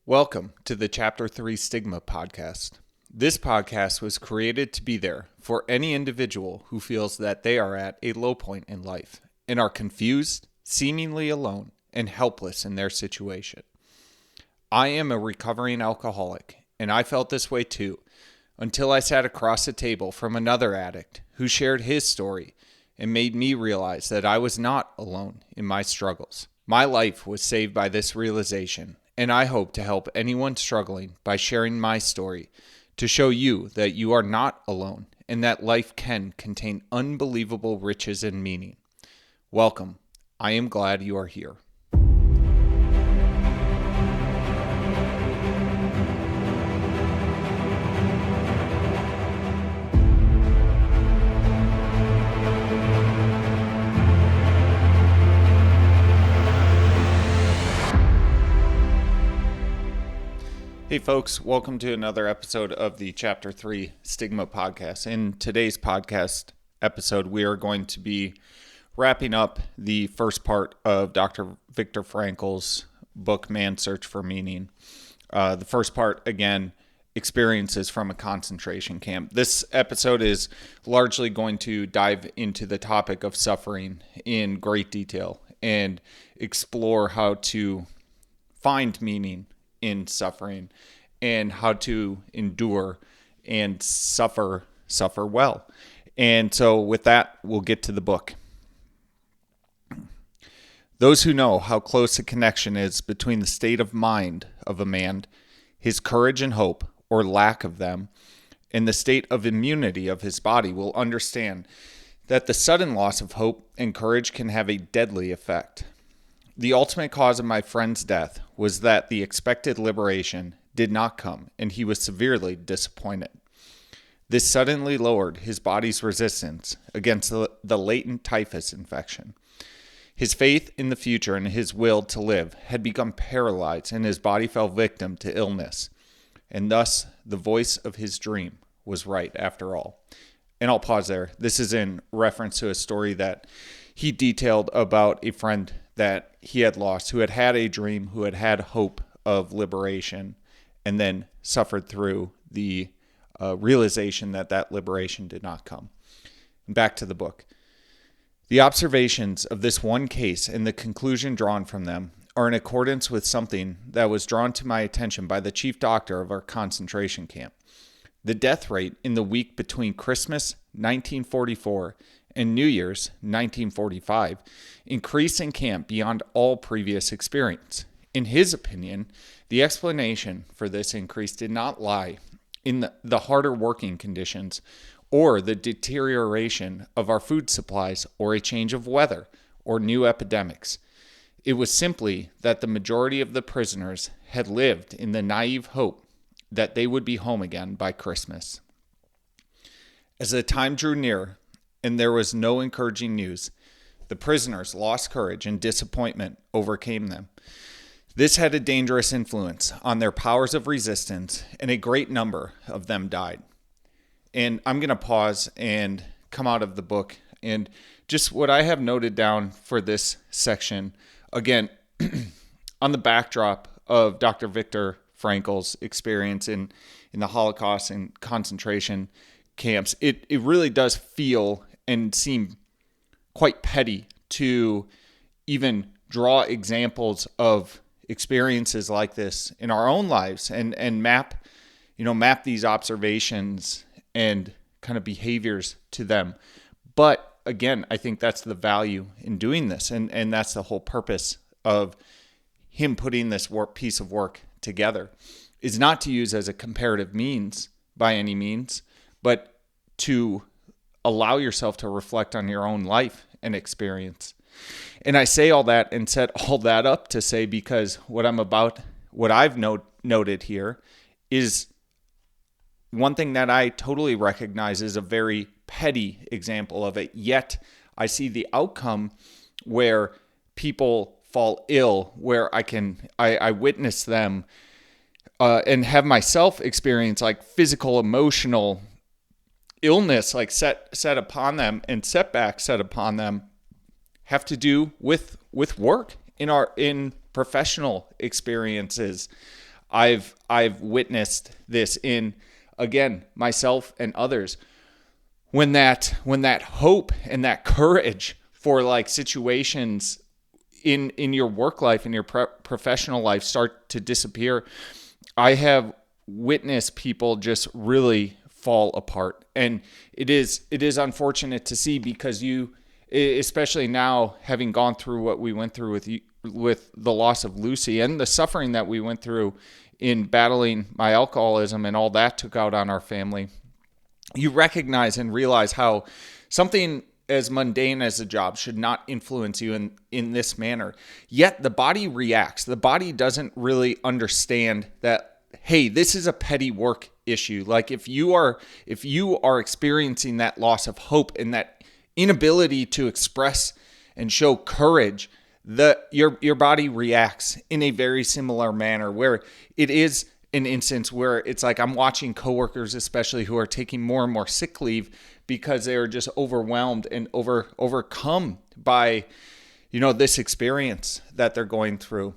Welcome to the Chapter 3 Stigma podcast. This podcast was created to be there for any individual who feels that they are at a low point in life and are confused, seemingly alone, and helpless in their situation. I am a recovering alcoholic, and I felt this way too, until I sat across a table from another addict who shared his story and made me realize that I was not alone in my struggles. My life was saved by this realization, and I hope to help anyone struggling by sharing my story to show you that you are not alone and that life can contain unbelievable riches and meaning. Welcome. I am glad you are here. Hey folks, welcome to another episode of the Chapter 3 Stigma podcast. In today's podcast episode, we are going to be wrapping up the first part of Dr. Viktor Frankl's book, Man's Search for Meaning. The first part, again, experiences from a concentration camp. This episode is largely going to dive into the topic of suffering in great detail and explore how to find meaning in suffering and how to endure and suffer well. And so with that, we'll get to the book. Those who know how close a connection is between the state of mind of a man, his courage and hope, or lack of them, and the state of immunity of his body will understand that the sudden loss of hope and courage can have a deadly effect. The ultimate cause of my friend's death was that the expected liberation did not come, and he was severely disappointed. This suddenly lowered his body's resistance against the latent typhus infection. His faith in the future and his will to live had become paralyzed, and his body fell victim to illness. And thus, the voice of his dream was right after all. And I'll pause there. This is in reference to a story that he detailed about a friend that he had lost, who had had a dream, who had had hope of liberation, and then suffered through the realization that that liberation did not come. And back to the book. The observations of this one case and the conclusion drawn from them are in accordance with something that was drawn to my attention by the chief doctor of our concentration camp. The death rate in the week between Christmas 1944 and New Year's 1945 increased in camp beyond all previous experience. In his opinion, the explanation for this increase did not lie in the harder working conditions or the deterioration of our food supplies or a change of weather or new epidemics. It was simply that the majority of the prisoners had lived in the naive hope that they would be home again by Christmas. As the time drew near and there was no encouraging news, the prisoners lost courage and disappointment overcame them. This had a dangerous influence on their powers of resistance, and a great number of them died. And I'm going to pause and come out of the book. And just what I have noted down for this section, again, on the backdrop of Dr. Viktor Frankl's experience in the Holocaust and concentration camps, it really does feel and seem quite petty to even draw examples of experiences like this in our own lives and map these observations and kind of behaviors to them. But again, I think that's the value in doing this, and that's the whole purpose of him putting this piece of work together, is not to use as a comparative means by any means, but to allow yourself to reflect on your own life and experience. And I say all that and set all that up to say, because what I've noted here is one thing that I totally recognize is a very petty example of it. Yet I see the outcome where people fall ill, where I witness them and have myself experience like physical, emotional illness, like set upon them, and setbacks set upon them, have to do with work in professional experiences, I've witnessed this in, again, myself and others. When that hope and that courage for like situations in your work life and your professional life start to disappear, I have witnessed people just really fall apart. And it is unfortunate to see, because you, especially now, having gone through what we went through with the loss of Lucy and the suffering that we went through in battling my alcoholism and all that took out on our family, you recognize and realize how something as mundane as a job should not influence you in this manner. Yet the body reacts. The body doesn't really understand that, hey, this is a petty work issue. Like if you are experiencing that loss of hope and that inability to express and show courage, your body reacts in a very similar manner, where it is an instance where it's like I'm watching coworkers, especially who are taking more and more sick leave because they're just overwhelmed and overcome by, this experience that they're going through.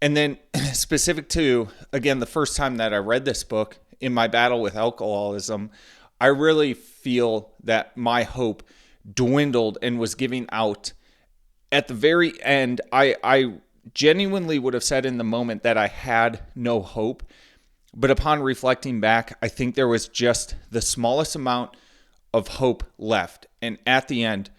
And then specific to, again, the first time that I read this book in my battle with alcoholism, I really feel that my hope dwindled and was giving out. At the very end, I genuinely would have said in the moment that I had no hope. But upon reflecting back, I think there was just the smallest amount of hope left. And at the end,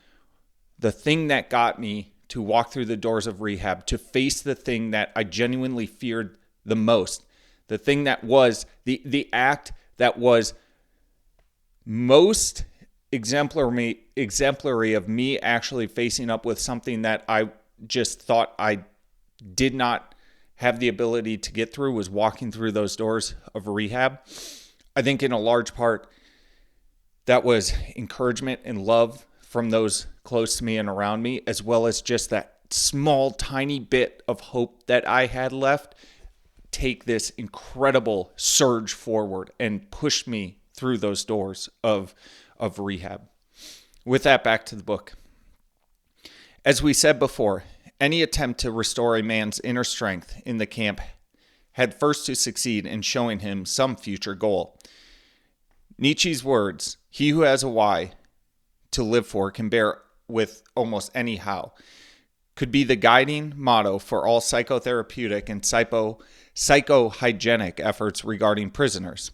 the thing that got me to walk through the doors of rehab, to face the thing that I genuinely feared the most, the thing that was the act that was most exemplary of me actually facing up with something that I just thought I did not have the ability to get through, was walking through those doors of rehab. I think in a large part, that was encouragement and love from those close to me and around me, as well as just that small, tiny bit of hope that I had left take this incredible surge forward and push me through those doors of rehab. With that, back to the book. As we said before, any attempt to restore a man's inner strength in the camp had first to succeed in showing him some future goal. Nietzsche's words, "He who has a why to live for can bear with almost any how," could be the guiding motto for all psychotherapeutic and psychohygienic efforts regarding prisoners.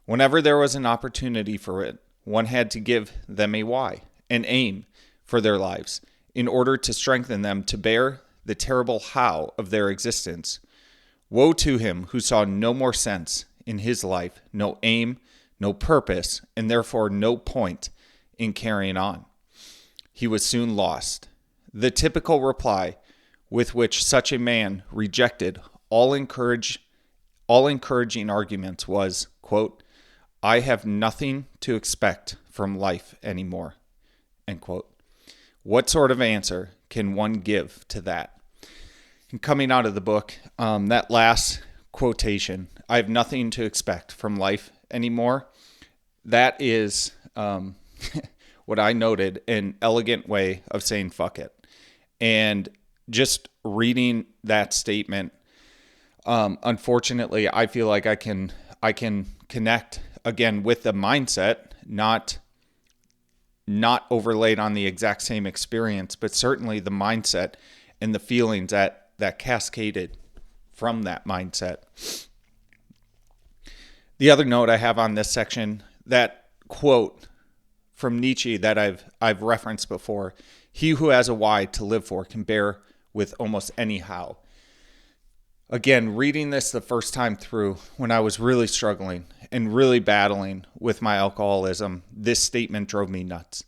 Whenever there was an opportunity for it, one had to give them a why, an aim for their lives, in order to strengthen them to bear the terrible how of their existence. Woe to him who saw no more sense in his life, no aim, no purpose, and therefore no point in carrying on. He was soon lost. The typical reply with which such a man rejected all encouraging arguments was, quote, "I have nothing to expect from life anymore," end quote. What sort of answer can one give to that? And coming out of the book, that last quotation, "I have nothing to expect from life anymore," that is what I noted, an elegant way of saying fuck it. And just reading that statement, unfortunately, I feel like I can connect again with the mindset, not overlaid on the exact same experience, but certainly the mindset and the feelings that cascaded from that mindset. The other note I have on this section, that quote from Nietzsche that I've referenced before, "He who has a why to live for can bear with almost any how." Again, reading this the first time through, when I was really struggling and really battling with my alcoholism, this statement drove me nuts,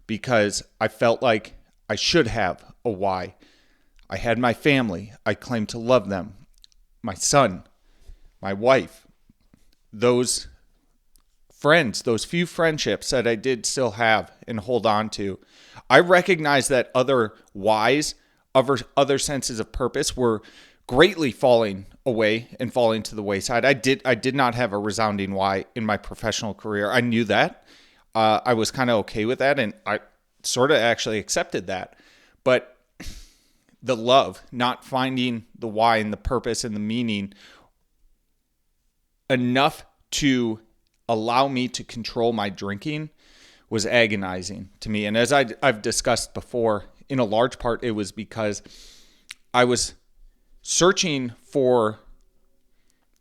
because I felt like I should have a why. I had my family. I claimed to love them. My son, my wife, those friends, those few friendships that I did still have and hold on to. I recognized that other whys, other senses of purpose were greatly falling away and falling to the wayside. I did not have a resounding why in my professional career. I knew that. I was kind of okay with that, and I sort of actually accepted that. But the love, not finding the why and the purpose and the meaning, enough to allow me to control my drinking was agonizing to me. And as I've discussed before, in a large part, it was because I was searching for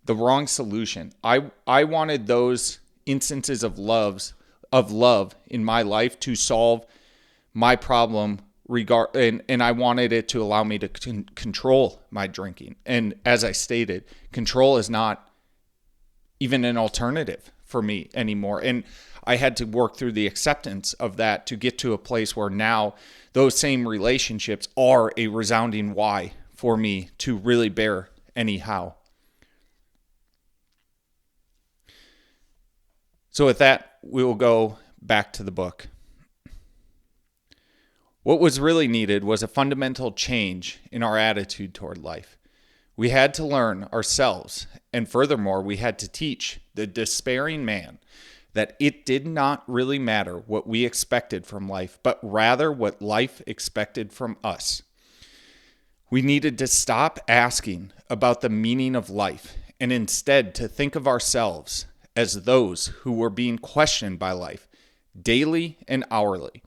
the wrong solution. I wanted those instances of love in my life to solve my problem and I wanted it to allow me to control my drinking. And as I stated, control is not even an alternative for me anymore. And I had to work through the acceptance of that to get to a place where now those same relationships are a resounding why for me to really bear anyhow. So with that, we will go back to the book. What was really needed was a fundamental change in our attitude toward life. We had to learn ourselves, and furthermore, we had to teach the despairing man that it did not really matter what we expected from life, but rather what life expected from us. We needed to stop asking about the meaning of life and instead to think of ourselves as those who were being questioned by life daily and hourly.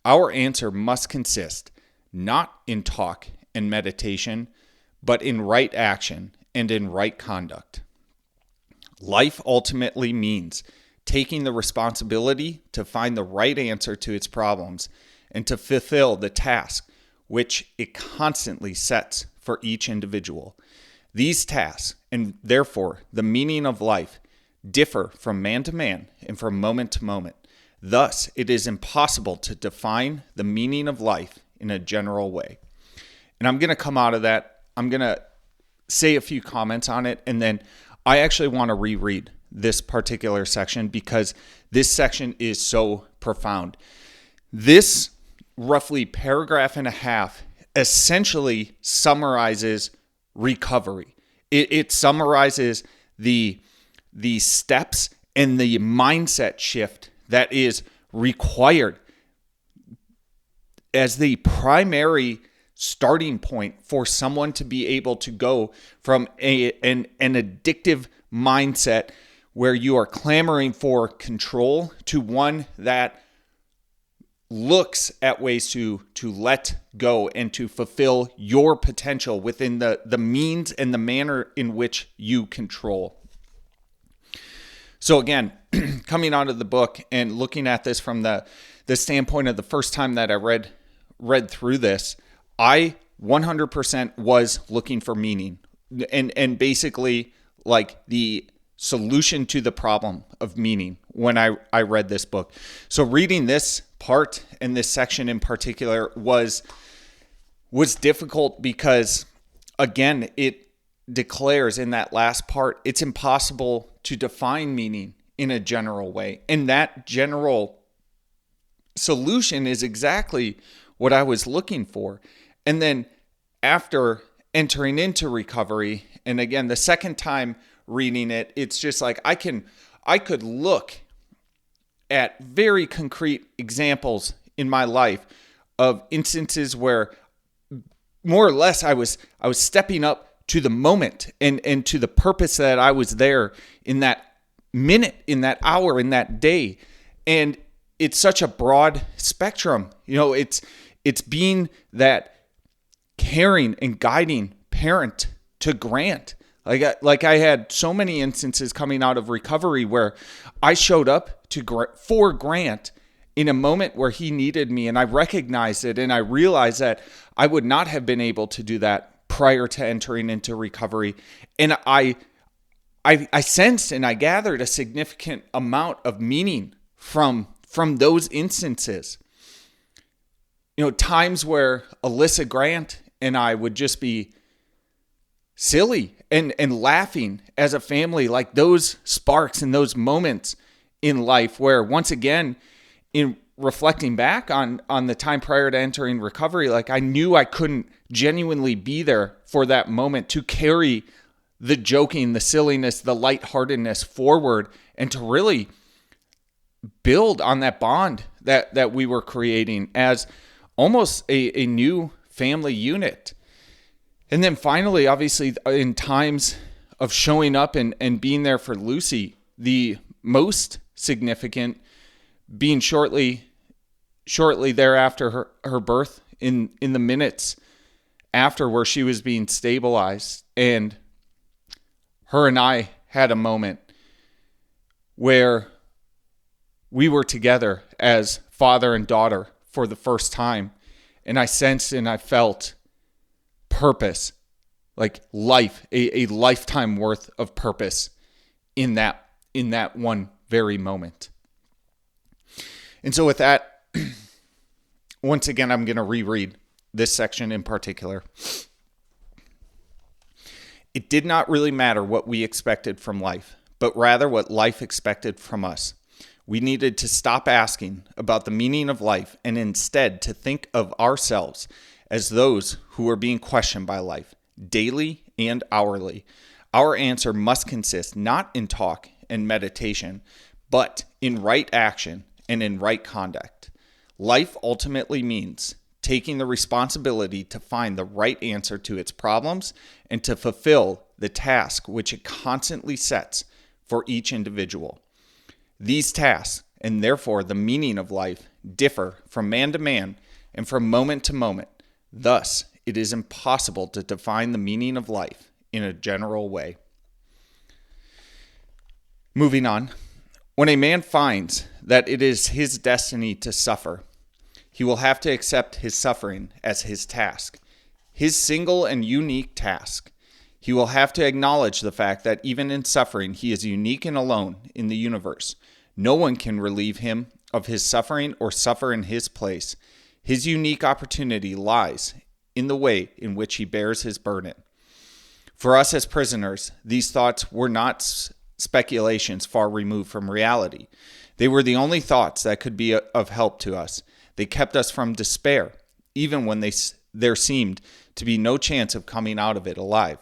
Our answer must consist not in talk and meditation, but in right action and in right conduct. Life ultimately means taking the responsibility to find the right answer to its problems and to fulfill the task which it constantly sets for each individual. These tasks, and therefore the meaning of life, differ from man to man and from moment to moment. Thus, it is impossible to define the meaning of life in a general way. And I'm going to come out of that. I'm going to say a few comments on it, and then I actually want to reread this particular section because this section is so profound. This roughly paragraph and a half essentially summarizes recovery. It summarizes the steps and the mindset shift that is required as the primary starting point for someone to be able to go from an addictive mindset where you are clamoring for control to one that looks at ways to let go and to fulfill your potential within the means and the manner in which you control. So again, coming out of the book and looking at this from the standpoint of the first time that I read through this, I 100% was looking for meaning and basically like the solution to the problem of meaning when I read this book. So reading this part and this section in particular was difficult because, again, it declares in that last part, it's impossible to define meaning in a general way. And that general solution is exactly what I was looking for. And then after entering into recovery, and again, the second time reading it, it's just like I could look at very concrete examples in my life of instances where more or less I was stepping up to the moment and to the purpose that I was there in that minute, in that hour, in that day. And it's such a broad spectrum. You know, it's being that caring and guiding parent to Grant. Like I had so many instances coming out of recovery where I showed up for Grant in a moment where he needed me, and I recognized it, and I realized that I would not have been able to do that prior to entering into recovery. And I sensed and I gathered a significant amount of meaning from those instances. You know, times where Alyssa Grant and I would just be silly and laughing as a family, like those sparks and those moments in life where, once again, in reflecting back on the time prior to entering recovery, like I knew I couldn't genuinely be there for that moment to carry the joking, the silliness, the lightheartedness forward and to really build on that bond that we were creating as almost a new family unit. And then finally, obviously, in times of showing up and being there for Lucy. The most significant being shortly thereafter her birth, in the minutes after, where she was being stabilized, and her and I had a moment where we were together as father and daughter for the first time, and I sensed and I felt purpose, like life, a lifetime worth of purpose in that one very moment. And so with that, once again, I'm going to reread this section in particular. It did not really matter what we expected from life, but rather what life expected from us. We needed to stop asking about the meaning of life and instead to think of ourselves as those who were being questioned by life, daily and hourly. Our answer must consist not in talk and meditation, but in right action and in right conduct. Life ultimately means taking the responsibility to find the right answer to its problems and to fulfill the task which it constantly sets for each individual. These tasks, and therefore the meaning of life, differ from man to man and from moment to moment. Thus, it is impossible to define the meaning of life in a general way. Moving on. When a man finds that it is his destiny to suffer, he will have to accept his suffering as his task, his single and unique task. He will have to acknowledge the fact that even in suffering, he is unique and alone in the universe. No one can relieve him of his suffering or suffer in his place. His unique opportunity lies in the way in which he bears his burden. For us as prisoners, these thoughts were not speculations far removed from reality. They were the only thoughts that could be of help to us. They kept us from despair, even when there seemed to be no chance of coming out of it alive.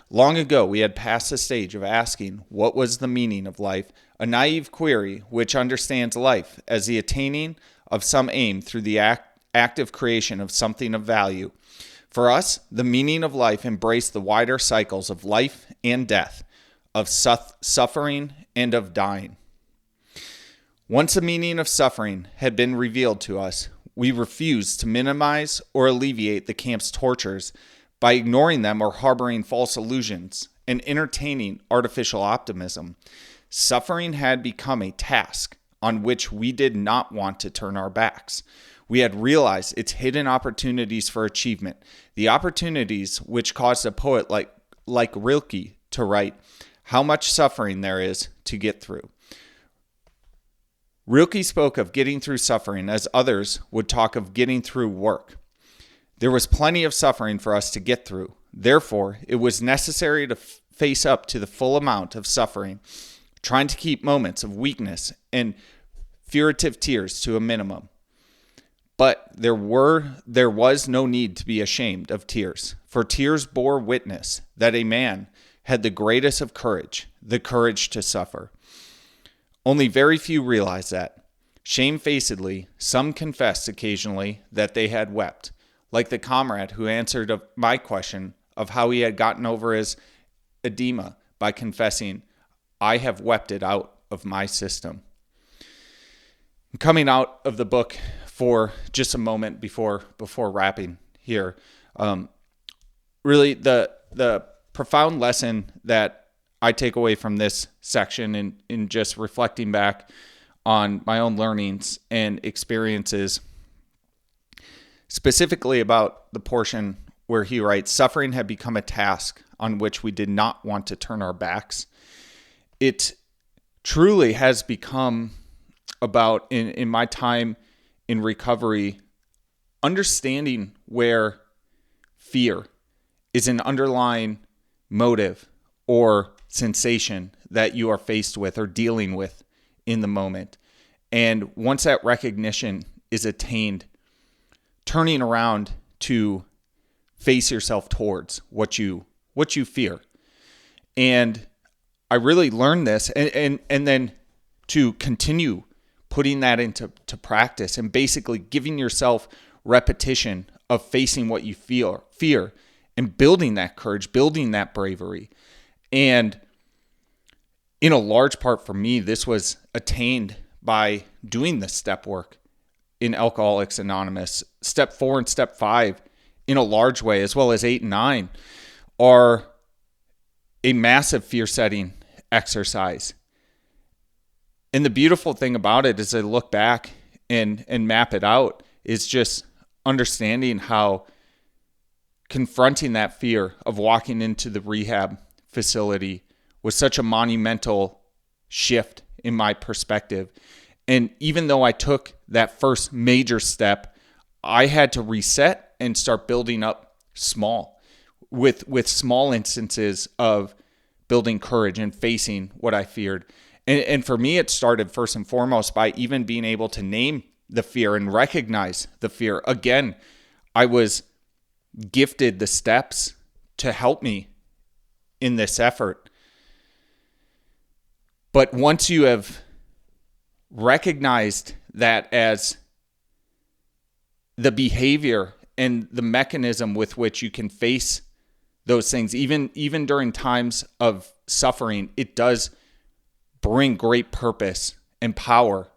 Long ago, we had passed the stage of asking what was the meaning of life, a naive query which understands life as the attaining of some aim through the active creation of something of value. For us, the meaning of life embraced the wider cycles of life and death, of suffering and of dying. Once the meaning of suffering had been revealed to us, we refused to minimize or alleviate the camp's tortures by ignoring them or harboring false illusions and entertaining artificial optimism. Suffering had become a task on which we did not want to turn our backs. We had realized its hidden opportunities for achievement, the opportunities which caused a poet like Rilke to write, "How much suffering there is to get through." Rilke spoke of getting through suffering as others would talk of getting through work. There was plenty of suffering for us to get through. Therefore, it was necessary to face up to the full amount of suffering, trying to keep moments of weakness and furtive tears to a minimum. But there was no need to be ashamed of tears, for tears bore witness that a man had the greatest of courage, the courage to suffer. Only very few realize that. Shamefacedly, some confessed occasionally that they had wept, like the comrade who answered my question of how he had gotten over his edema by confessing, "I have wept it out of my system." Coming out of the book for just a moment before wrapping here, really the profound lesson that I take away from this section in just reflecting back on my own learnings and experiences, specifically about the portion where he writes, "Suffering had become a task on which we did not want to turn our backs." It truly has become about, in my time in recovery, understanding where fear is an underlying motive or sensation that you are faced with or dealing with in the moment. And once that recognition is attained, turning around to face yourself towards what you fear. And I really learned this, and then to continue putting that into practice and basically giving yourself repetition of facing what you fear and building that courage, building that bravery. And in a large part for me, this was attained by doing the step work in Alcoholics Anonymous. Step 4 and step 5, in a large way, as well as 8 and 9, are a massive fear-setting exercise. And the beautiful thing about it, as I look back and map it out, is just understanding how confronting that fear of walking into the rehab facility was such a monumental shift in my perspective. And even though I took that first major step, I had to reset and start building up small, with small instances of building courage and facing what I feared. And for me, it started first and foremost by even being able to name the fear and recognize the fear. Again, I was gifted the steps to help me in this effort. But once you have recognized that as the behavior and the mechanism with which you can face those things, even during times of suffering, it does bring great purpose and power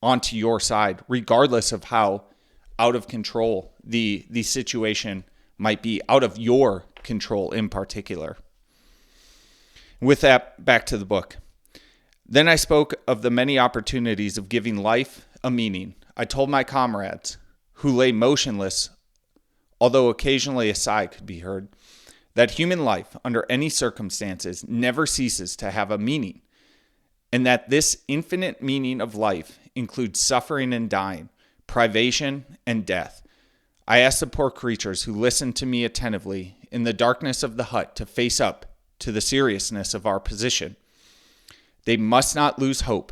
onto your side, regardless of how out of control the situation might be, out of your control in particular. With that, back to the book. Then I spoke of the many opportunities of giving life a meaning. I told my comrades, who lay motionless, although occasionally a sigh could be heard, that human life, under any circumstances, never ceases to have a meaning, and that this infinite meaning of life includes suffering and dying, privation and death. I asked the poor creatures who listened to me attentively in the darkness of the hut to face up to the seriousness of our position. They must not lose hope,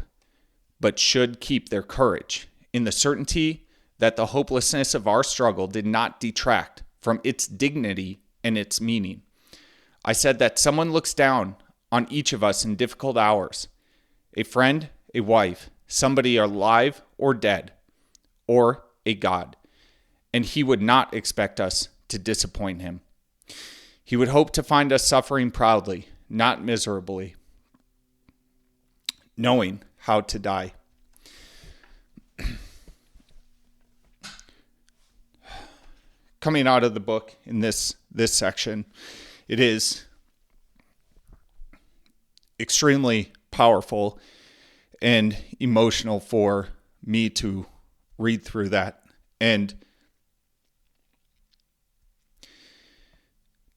but should keep their courage in the certainty that the hopelessness of our struggle did not detract from its dignity and its meaning. I said that someone looks down on each of us in difficult hours, a friend, a wife, somebody alive or dead, or a God, and he would not expect us to disappoint him. He would hope to find us suffering proudly, not miserably, knowing how to die. Coming out of the book in this section, it is extremely powerful and emotional for me to read through that and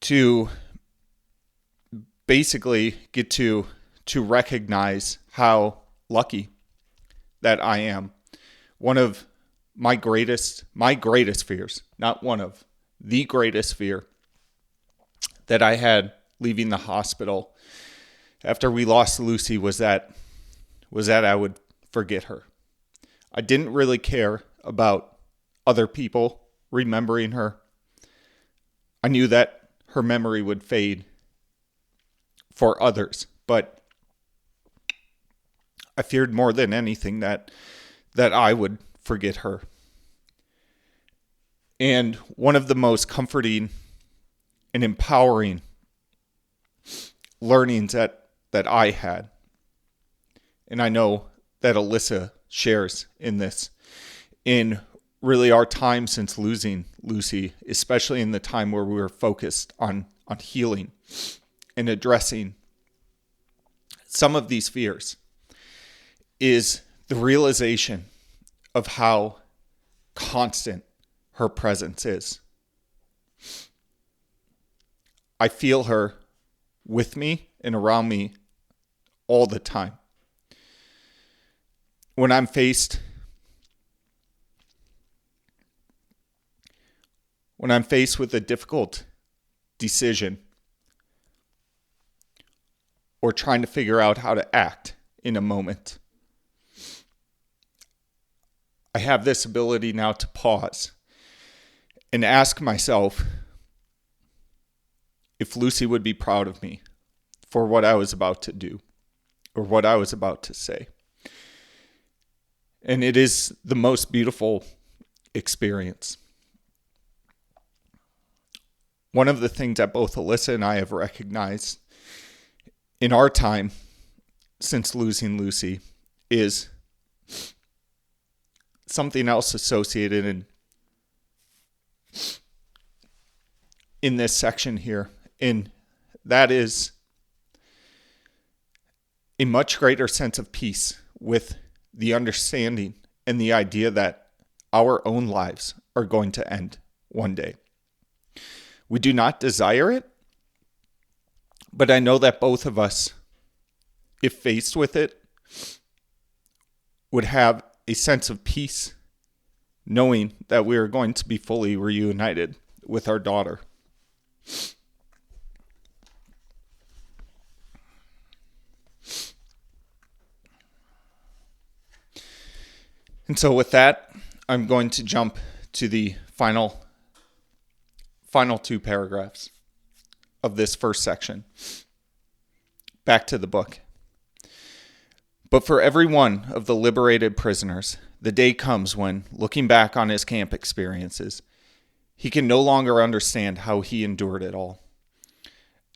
to basically get to recognize how lucky that I am. One of my greatest fears, not one of, the greatest fear that I had leaving the hospital after we lost Lucy was that I would forget her. I didn't really care about other people remembering her. I knew that her memory would fade for others, but I feared more than anything that I would forget her. And one of the most comforting and empowering learnings that I had, and I know that Alyssa shares in this, in really our time since losing Lucy, especially in the time where we were focused on healing and addressing some of these fears, is the realization of how constant her presence is. I feel her with me and around me all the time. When I'm faced with a difficult decision or trying to figure out how to act in a moment, I have this ability now to pause and ask myself if Lucy would be proud of me for what I was about to do or what I was about to say. And it is the most beautiful experience. One of the things that both Alyssa and I have recognized in our time since losing Lucy is something else associated in this section here, and that is a much greater sense of peace with the understanding and the idea that our own lives are going to end one day. We do not desire it, but I know that both of us, if faced with it, would have a sense of peace knowing that we are going to be fully reunited with our daughter. And so with that, I'm going to jump to the final two paragraphs of this first section. Back to the book. But for every one of the liberated prisoners, the day comes when, looking back on his camp experiences, he can no longer understand how he endured it all.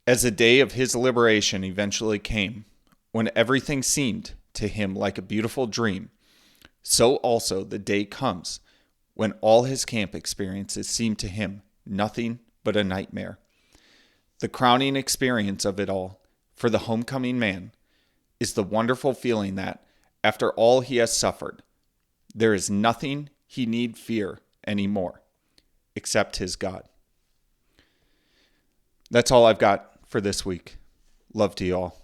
As the day of his liberation eventually came, when everything seemed to him like a beautiful dream, so also the day comes when all his camp experiences seem to him nothing but a nightmare. The crowning experience of it all, for the homecoming man, is the wonderful feeling that, after all he has suffered, there is nothing he need fear anymore, except his God. That's all I've got for this week. Love to you all.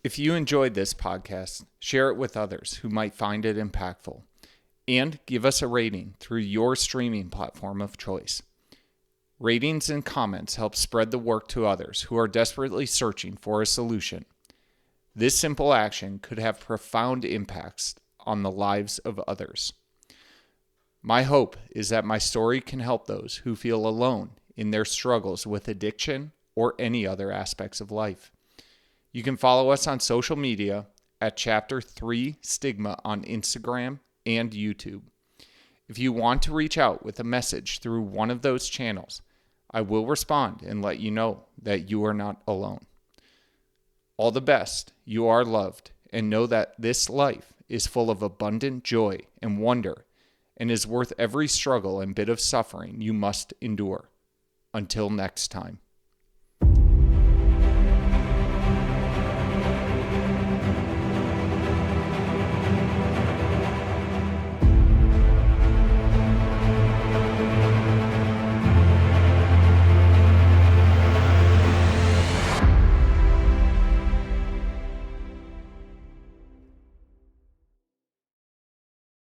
If you enjoyed this podcast, share it with others who might find it impactful, and give us a rating through your streaming platform of choice. Ratings and comments help spread the work to others who are desperately searching for a solution. This simple action could have profound impacts on the lives of others. My hope is that my story can help those who feel alone in their struggles with addiction or any other aspects of life. You can follow us on social media at Chapter 3 Stigma on Instagram and YouTube. If you want to reach out with a message through one of those channels, I will respond and let you know that you are not alone. All the best, you are loved, and know that this life is full of abundant joy and wonder, and is worth every struggle and bit of suffering you must endure. Until next time.